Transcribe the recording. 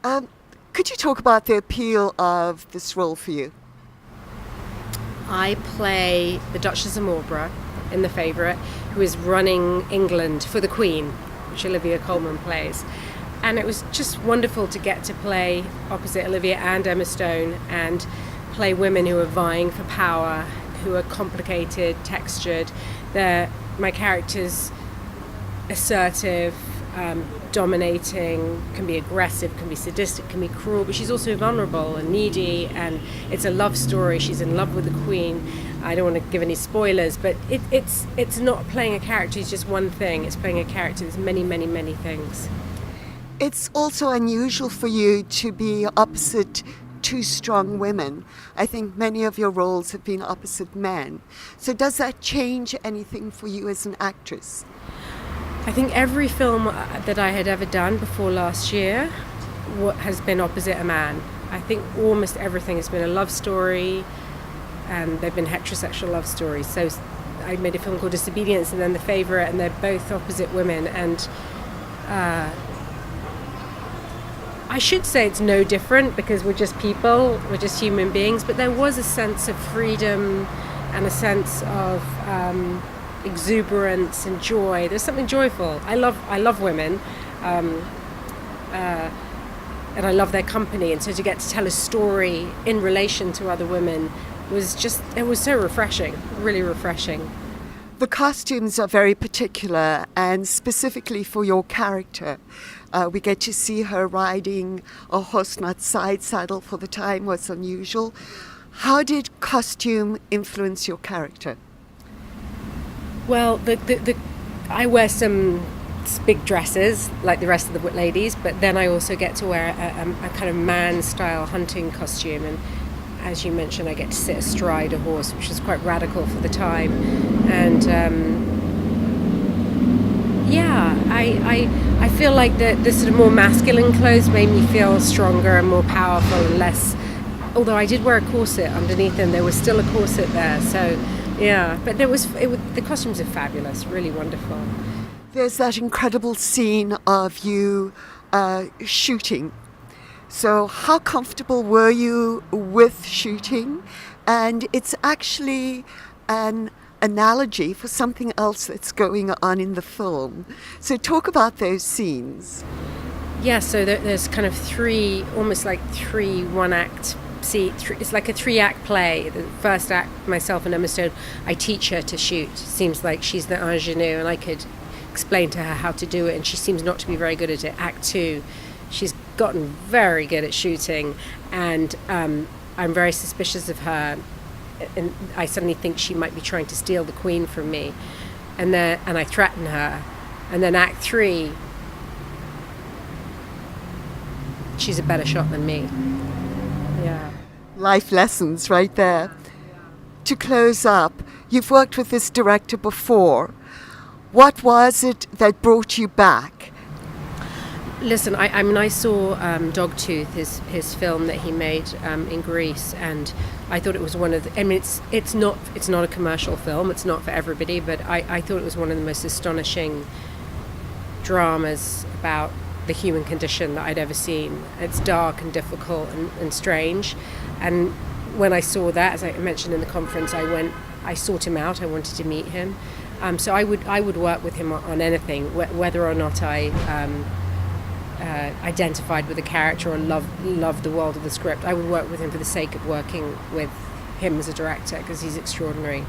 Um, could you talk about the appeal of this role for you? I play the Duchess of Marlborough in The Favourite, who is running England for the Queen, which Olivia Colman plays. And it was just wonderful to get to play opposite Olivia and Emma Stone and play women who are vying for power, who are complicated, textured. My character's assertive, dominating, can be aggressive, can be sadistic, can be cruel, but she's also vulnerable and needy, and it's a love story. She's in love with the Queen. I don't want to give any spoilers, but it's not playing a character who's just one thing. It's playing a character that's many, many, many things. It's also unusual for you to be opposite two strong women. I think many of your roles have been opposite men. So does that change anything for you as an actress? I think every film that I had ever done before last year has been opposite a man. I think almost everything has been a love story, and they've been heterosexual love stories. So I made a film called Disobedience and then The Favourite, and they're both opposite women. And I should say it's no different because we're just people, we're just human beings, but there was a sense of freedom and a sense of exuberance and joy. There's something joyful. I love women, and I love their company, and so to get to tell a story in relation to other women it was so refreshing, really refreshing. The costumes are very particular, and specifically for your character. We get to see her riding a horse not side saddle for the time was unusual. How did costume influence your character? Well, I wear some big dresses like the rest of the ladies, but then I also get to wear a kind of man-style hunting costume, and as you mentioned, I get to sit astride a horse, which is quite radical for the time. And I feel like the sort of more masculine clothes made me feel stronger and more powerful and less. Although I did wear a corset underneath, and there was still a corset there. So yeah, but the costumes are fabulous, really wonderful. There's that incredible scene of you shooting. So how comfortable were you with shooting? And it's actually an analogy for something else that's going on in the film. So talk about those scenes. Yeah, so there's kind of almost like three one-act it's like a 3-act play. The first act, myself and Emma Stone, I teach her to shoot. It seems like she's the ingenue, and I could explain to her how to do it, and she seems not to be very good at it. Act 2, she's gotten very good at shooting, and I'm very suspicious of her, and I suddenly think she might be trying to steal the Queen from me, and I threaten her, and then Act 3, she's a better shot than me. Yeah. Life lessons right there. To close up, you've worked with this director before. What was it that brought you back? Listen, I saw Dogtooth, his film that he made in Greece, and I thought it was one of it's not a commercial film, it's not for everybody, but I thought it was one of the most astonishing dramas about the human condition that I'd ever seen. It's dark and difficult and strange, and when I saw that, as I mentioned in the conference, I sought him out. I wanted to meet him, so I would work with him on anything, whether or not I identified with the character or loved the world of the script. I would work with him for the sake of working with him as a director, because he's extraordinary.